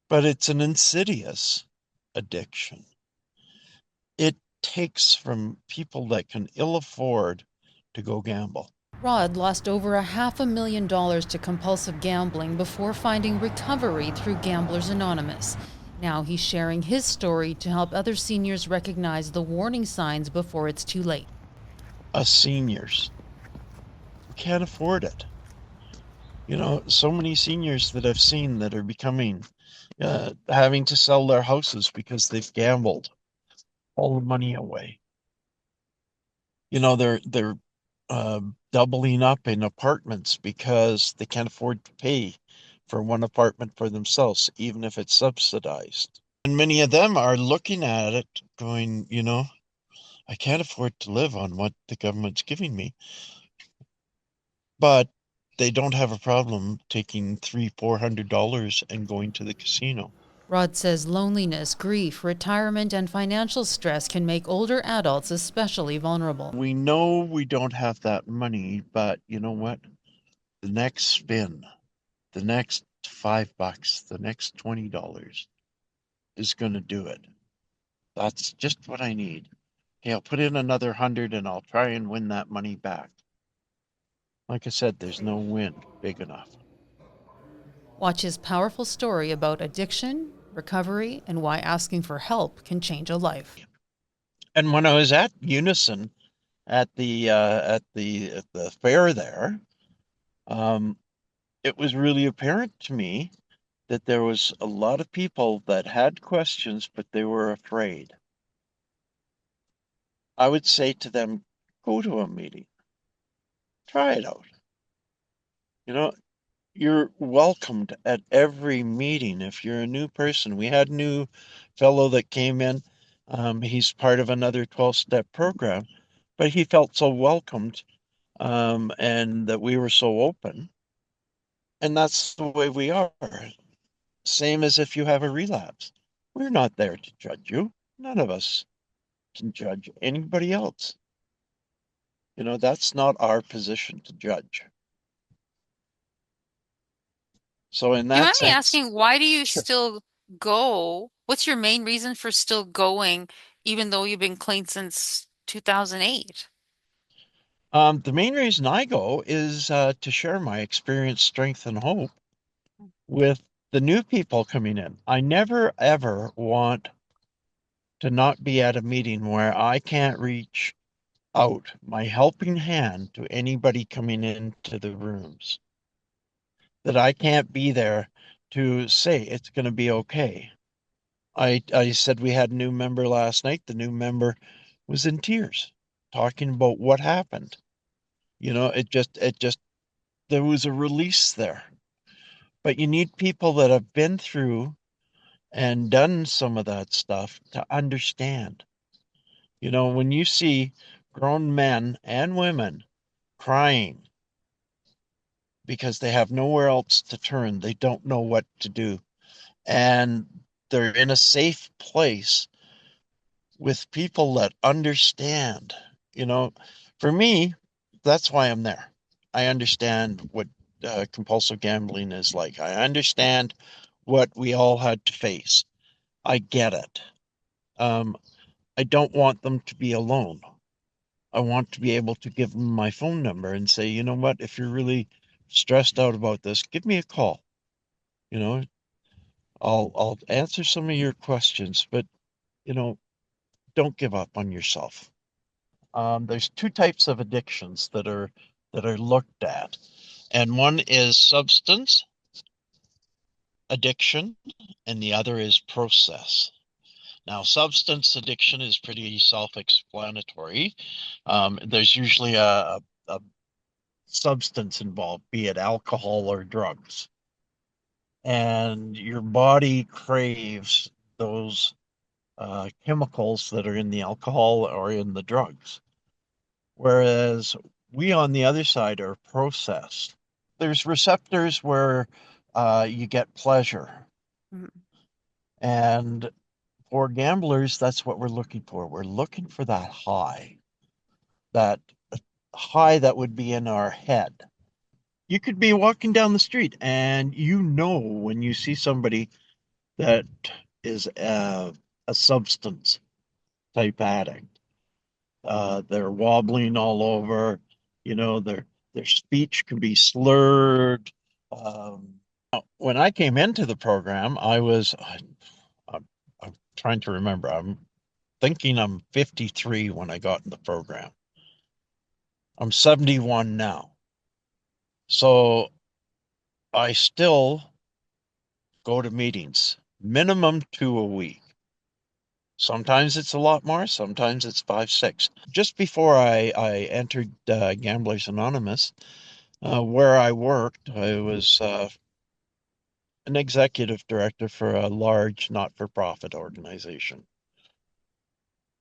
but it's an insidious addiction. It takes from people that can ill afford to go gamble. Rod lost over a $500,000 to compulsive gambling before finding recovery through Gamblers Anonymous. Now he's sharing his story to help other seniors recognize the warning signs before it's too late. Us seniors can't afford it. So many seniors that I've seen that are becoming, having to sell their houses because they've gambled all the money away. They're uh, doubling up in apartments because they can't afford to pay for one apartment for themselves, even if it's subsidized. And many of them are looking at it going, I can't afford to live on what the government's giving me. But they don't have a problem taking $300-400 and going to the casino. Rod says loneliness, grief, retirement, and financial stress can make older adults especially vulnerable. We know we don't have that money, but you know what? The next spin, the next $5, the next $20 is going to do it. That's just what I need. Okay, I'll put in another 100 and I'll try and win that money back. Like I said, there's no win big enough. Watch his powerful story about addiction, recovery, and why asking for help can change a life. And when I was at Unison at the fair there, um, it was really apparent to me that there was a lot of people that had questions, but they were afraid. I would say to them, go to a meeting, try it out. You know, you're welcomed at every meeting if you're a new person. We had a new fellow that came in. He's part of another 12-step program, but he felt so welcomed, and that we were so open. And that's the way we are. Same as if you have a relapse. We're not there to judge you. None of us can judge anybody else. That's not our position to judge. So in Do you that mind me sense, asking, why do you sure. still go? What's your main reason for still going, even though you've been clean since 2008? The main reason I go is to share my experience, strength, and hope with the new people coming in. I never ever want to not be at a meeting where I can't reach out my helping hand to anybody coming into the rooms, that I can't be there to say it's going to be okay. I said we had a new member last night. The new member was in tears, talking about what happened. It just there was a release there. But you need people that have been through and done some of that stuff to understand. When you see grown men and women crying because they have nowhere else to turn, they don't know what to do, and they're in a safe place with people that understand. You know, for me, that's why I'm there. I understand what compulsive gambling is like. I understand what we all had to face. I get it. Um, I don't want them to be alone. I want to be able to give them my phone number and say, you know what, if you're really stressed out about this, give me a call. You know, I'll answer some of your questions, but you know, don't give up on yourself. There's two types of addictions that are looked at, and one is substance addiction, and the other is process. Now, substance addiction is pretty self-explanatory. There's usually a substance involved, be it alcohol or drugs, and your body craves those chemicals that are in the alcohol or in the drugs. Whereas we on the other side are processed. There's receptors where you get pleasure. Mhm. And for gamblers, that's what we're looking for. We're looking for that high that would be in our head. You could be walking down the street and when you see somebody that is a substance type addict. They're wobbling all over, their speech can be slurred. When I came into the program, I'm trying to remember. I'm thinking I'm 53 when I got in the program. I'm 71 now. So I still go to meetings, minimum 2 a week. Sometimes it's a lot more, sometimes it's five, six. Just before I entered Gamblers Anonymous, where I worked, I was an executive director for a large not-for-profit organization.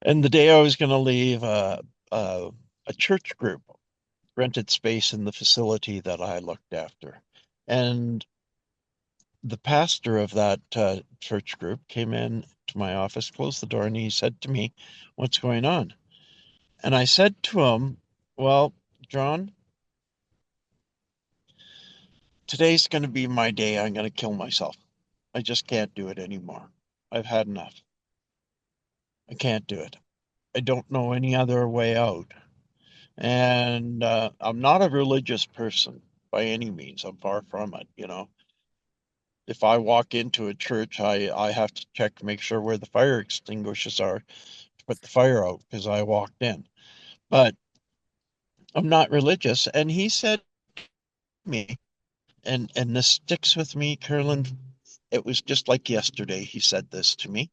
And the day I was going to leave, a church group rented space in the facility that I looked after. And the pastor of that church group came in to my office, closed the door, and he said to me, "What's going on?" And I said to him, "Well, John, today's going to be my day. I'm going to kill myself. I just can't do it anymore. I've had enough. I can't do it. I don't know any other way out." And I'm not a religious person by any means. I'm far from it. If I walk into a church, I have to check, make sure where the fire extinguishers are to put the fire out because I walked in. But I'm not religious. And he said to me, and this sticks with me, Carolyn. It was just like yesterday. He said this to me.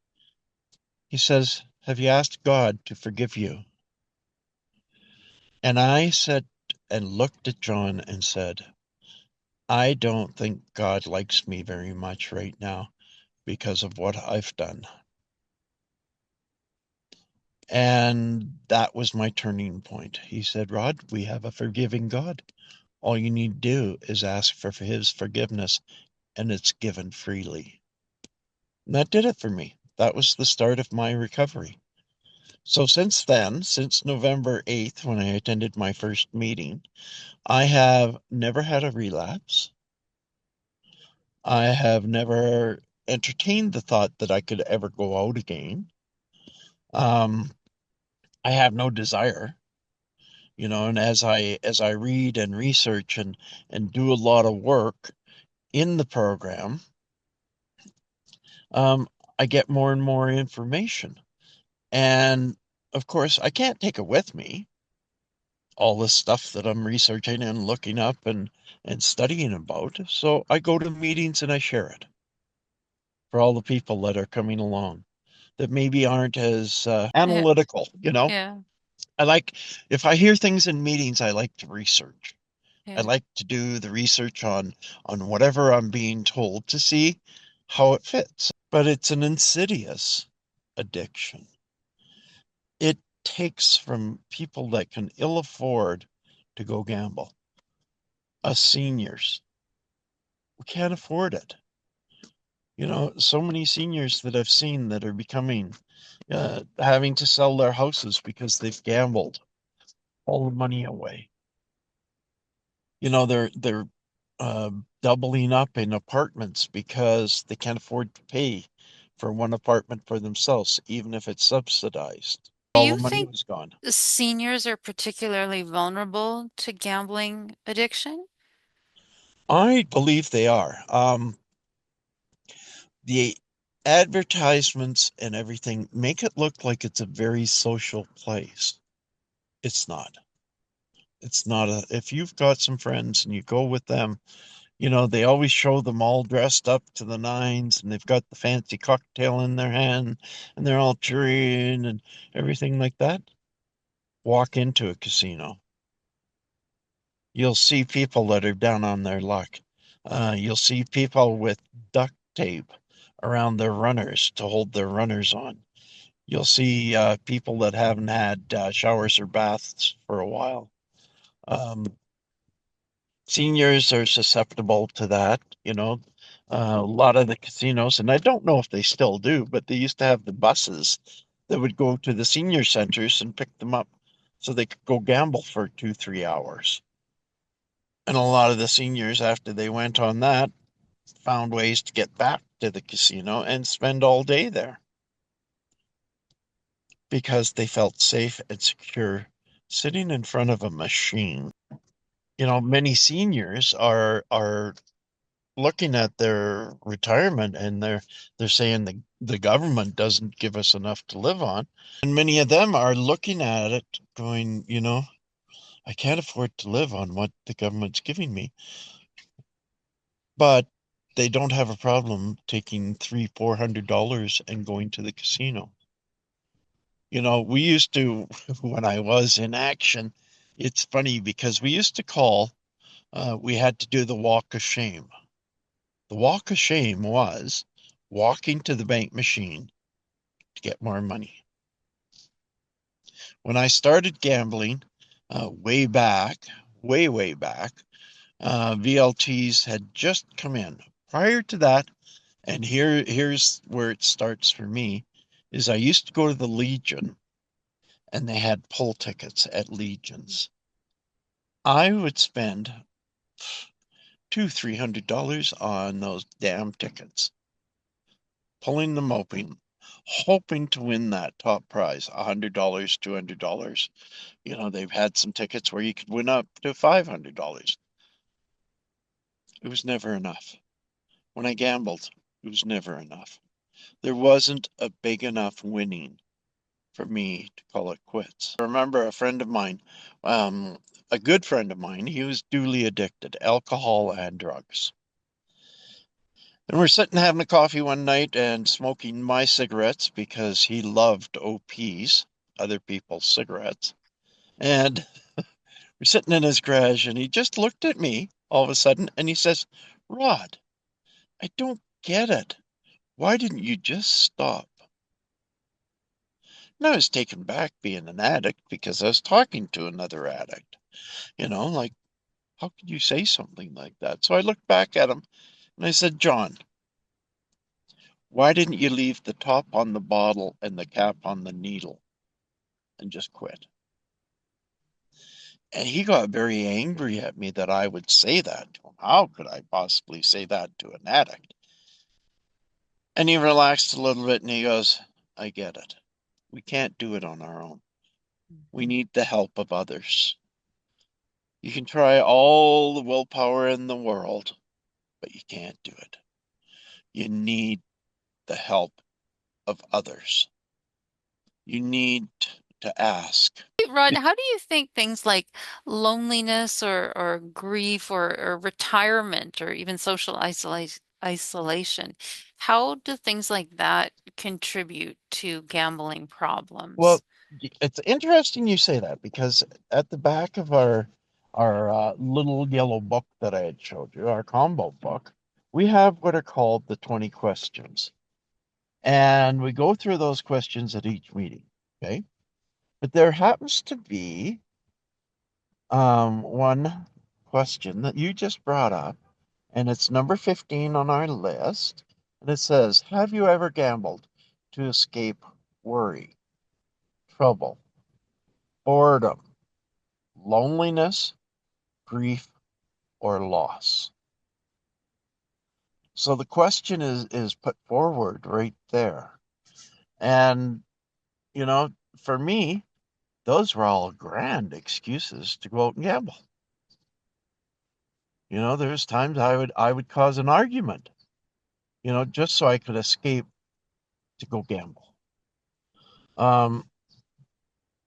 He says, "Have you asked God to forgive you?" And I said, and looked at John and said, "I don't think God likes me very much right now because of what I've done." And that was my turning point. He said, "Rod, we have a forgiving God. All you need to do is ask for his forgiveness, and it's given freely." And that did it for me. That was the start of my recovery. So since then, since November 8th, when I attended my first meeting, I have never had a relapse. I have never entertained the thought that I could ever go out again. Um, I have no desire, and as I read and research and do a lot of work in the program, um, I get more and more information. And of course, I can't take it with me, all this stuff that I'm researching and looking up and studying about. So I go to meetings and I share it for all the people that are coming along that maybe aren't as Yeah. analytical. Yeah. I like, if I hear things in meetings, I like to research. I Yeah. like to do the research on whatever I'm being told to see how it fits. But it's an insidious addiction. It takes from people that can ill afford to go gamble. Us seniors, we can't afford it. So many seniors that I've seen that are becoming having to sell their houses because they've gambled all the money away. They're doubling up in apartments because they can't afford to pay for one apartment for themselves, even if it's subsidized. Do All the you money think was gone. seniors are particularly vulnerable to gambling addiction? I believe they are. The advertisements and everything make it look like it's a very social place. It's not. It's not if you've got some friends and you go with them, they always show them all dressed up to the nines and they've got the fancy cocktail in their hand and they're all cheering and everything like that. Walk into a casino. You'll see people that are down on their luck. You'll see people with duct tape around their runners to hold their runners on. You'll see people that haven't had showers or baths for a while. Um, Seniors are susceptible to that. A lot of the casinos, and I don't know if they still do, but they used to have the buses that would go to the senior centers and pick them up so they could go gamble for 2, 3 hours. And a lot of the seniors, after they went on that, found ways to get back to the casino and spend all day there because they felt safe and secure sitting in front of a machine. Many seniors are looking at their retirement and they're saying the government doesn't give us enough to live on. And many of them are looking at it going, I can't afford to live on what the government's giving me. But they don't have a problem taking $300-400 and going to the casino. We used to, when I was in action, it's funny because we used to we had to do the walk of shame. The walk of shame was walking to the bank machine to get more money. When I started gambling, way back, way, way back, VLTs had just come in. Prior to that, and here's where it starts for me, is I used to go to the Legion and they had pull tickets at Legions. I would spend $200-300 on those damn tickets, pulling them open, hoping to win that top prize, $100, $200. They've had some tickets where you could win up to $500. It was never enough. When I gambled, it was never enough. There wasn't a big enough winning for me to call it quits. I remember a friend of mine, a good friend of mine, he was duly addicted, alcohol and drugs. And we're sitting having a coffee one night and smoking my cigarettes because he loved OPs, other people's cigarettes. And we're sitting in his garage and he just looked at me all of a sudden and he says, "Rod, I don't get it. Why didn't you just stop?" And I was taken back being an addict because I was talking to another addict. Like, how could you say something like that? So I looked back at him and I said, "John, why didn't you leave the top on the bottle and the cap on the needle and just quit?" And he got very angry at me that I would say that to him. How could I possibly say that to an addict? And he relaxed a little bit and he goes, "I get it. We can't do it on our own. We need the help of others. You can try all the willpower in the world, but you can't do it. You need the help of others. You need to ask." Hey, Rod, how do you think things like loneliness or grief or retirement or even social isolation, how do things like that contribute to gambling Well, problems? it's interesting you say that because at the back of our little yellow book that I had showed you, our combo book, we have what are called the 20 questions. And we go through those questions at each meeting. Okay. But there happens to be one question that you just brought up, and it's number 15 on our list. And it says, "Have you ever gambled to escape worry, trouble, boredom, loneliness, grief, or loss?" So the question is put forward right there. And, you know, for me, those were all grand excuses to go out and gamble. There's times I would cause an argument, just so I could escape to go gamble. Um,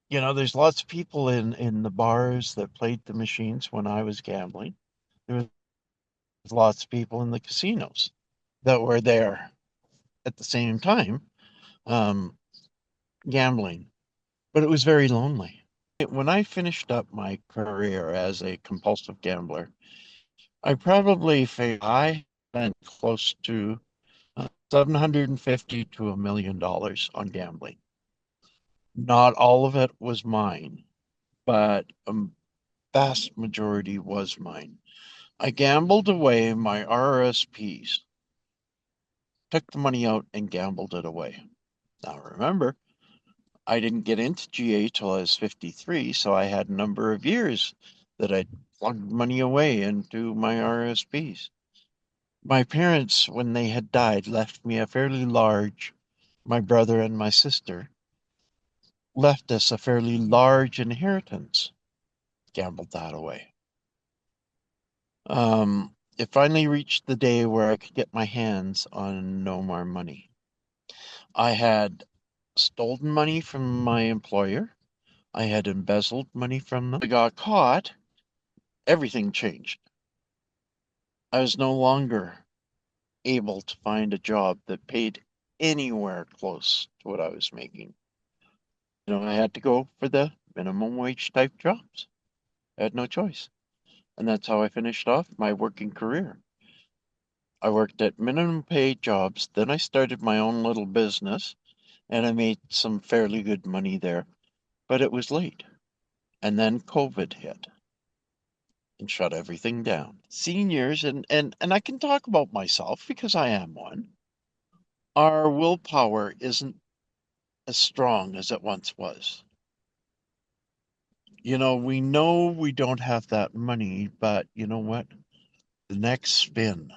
there's lots of people in the bars that played the machines when I was gambling. There was lots of people in the casinos that were there at the same time, um, gambling, but it was very lonely. When I finished up my career as a compulsive gambler, I spent close to 750 to $1 million on gambling. Not all of it was mine, but a vast majority was mine. I gambled away my RSPs, took the money out and gambled it away. Now remember, I didn't get into GA till I was 53, so I had a number of years that I plugged money away into my RSPs. My parents, when they had died, left me a fairly large, my brother and my sister left us a fairly large inheritance. Gambled that away. It finally reached the day where I could get my hands on no more money. I had stolen money from my employer. I had embezzled money from them. I got caught. Everything changed. I was no longer able to find a job that paid anywhere close to what I was making. I had to go for the minimum wage type jobs. I had no choice. And that's how I finished off my working career. I worked at minimum paid jobs. Then I started my own little business and I made some fairly good money there, but it was late. And then COVID hit and shut everything down. Seniors, and I can talk about myself because I am one, our willpower isn't as strong as it once was. We know we don't have that money, but you know what? The next spin,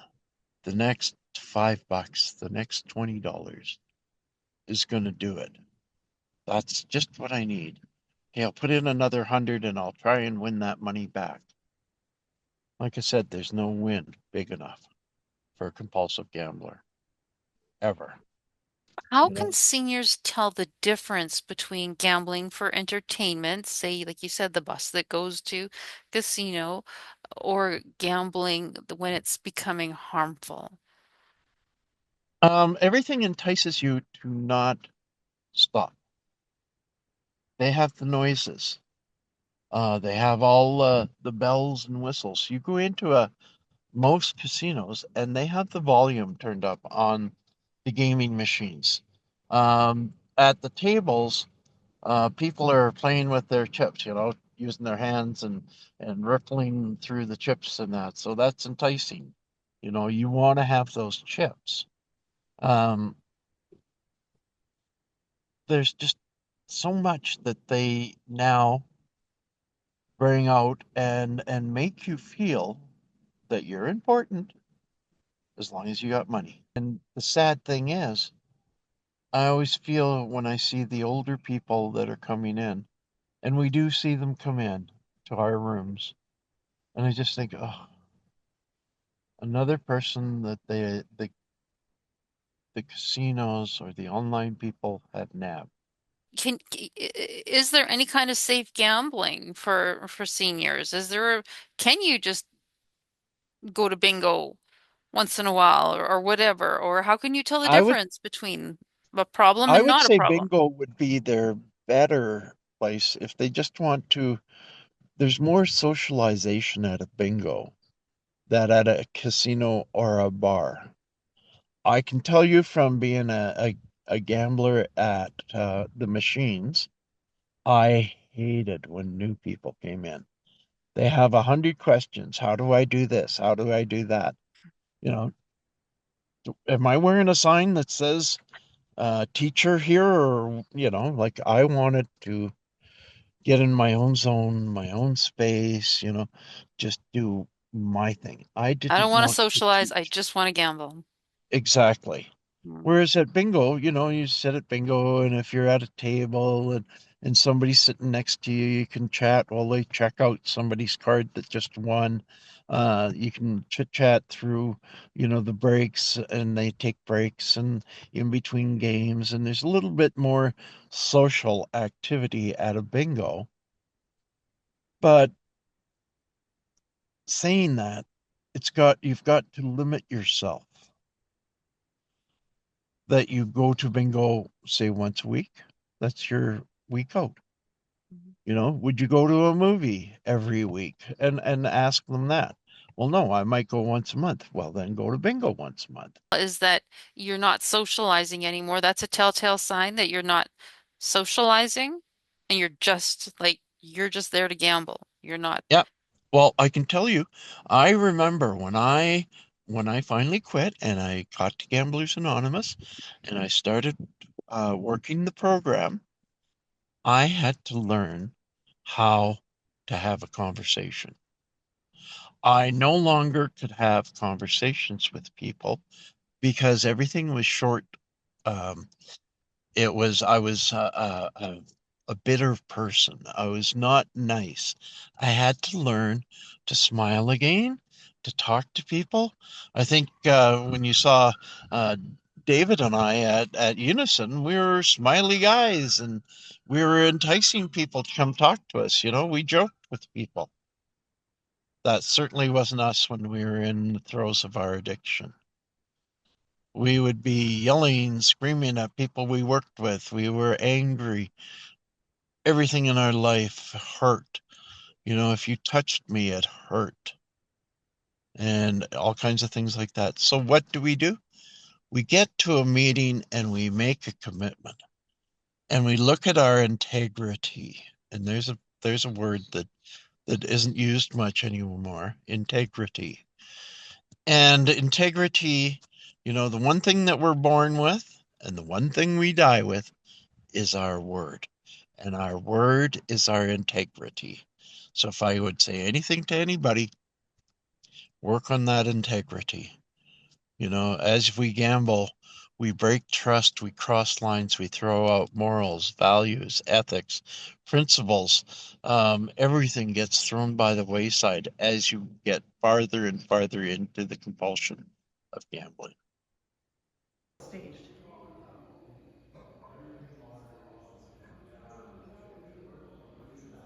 the next $5, the next $20 is going to do it. That's just what I need. Hey, I'll put in another 100 and I'll try and win that money back. Like I said, there's no win big enough for a compulsive gambler ever. How You can know, seniors tell the difference between gambling for entertainment, say, like you said, the bus that goes to casino, or gambling when it's becoming harmful? everything entices you to not stop. They have the noises. They have all the bells and whistles. You go into most casinos and they have the volume turned up on the gaming machines. At the tables, people are playing with their chips, using their hands and rippling through the chips and that. So that's enticing. You want to have those chips. Um, there's just so much that they now bring out and make you feel that you're important as long as you got money. And the sad thing is, I always feel when I see the older people that are coming in, and we do see them come in to our rooms, and I just think, oh, another person that the casinos or the online people have nabbed. Is there any kind of safe gambling for seniors? Can you just go to bingo once in a while or whatever? Or how can you tell the I would difference between a problem I and would not a say problem? bingo would be their better place if they just want to. There's more socialization at a bingo than at a casino or a bar. I can tell you from being a gambler at the machines, I hated when new people came in. They have 100 questions. How do I do this? How do I do that? You know, am I wearing a sign that says teacher here? Or, like I wanted to get in my own zone, my own space, just do my thing. I I don't didn't want to want to socialize. I teach. just want to gamble. Exactly. Mm. Whereas at bingo, you sit at bingo, and if you're at a table and somebody's sitting next to you, you can chat while they check out somebody's card that just won. You can chit chat through, the breaks, and they take breaks and in between games, and there's a little bit more social activity at a bingo. But saying that, you've got to limit yourself that you go to bingo, say once a week. That's your week out. Would you go to a movie every week and ask them that? Well, no, I might go once a month. Well, then go to bingo once a month. Is that you're not socializing anymore? That's a telltale sign that you're not socializing and you're just there to gamble. You're not. Yeah. Well, I can tell you, I remember when I finally quit and I got to Gamblers Anonymous and I started working the program, I had to learn how to have a conversation. I no longer could have conversations with people because everything was short. Um, I was a bitter person. I was not nice. I had to learn to smile again, to talk to people. I think when you saw uh, David and I at Unison, we were smiley guys and we were enticing people to come talk to us. You know, we joked with people. That certainly wasn't us when we were in the throes of our addiction. We would be yelling, screaming at people we worked with. We were angry. Everything in our life hurt. You know, if you touched me, it hurt. And all kinds of things like that. So what do? We get to a meeting and we make a commitment and we look at our integrity. And there's a word that isn't used much anymore, integrity. And integrity, you know, the one thing that we're born with and the one thing we die with is our word. And our word is our integrity. So if I would say anything to anybody, work on that integrity. You know, as we gamble, we break trust, we cross lines, we throw out morals, values, ethics, principles. Everything gets thrown by the wayside as you get farther and farther into the compulsion of gambling.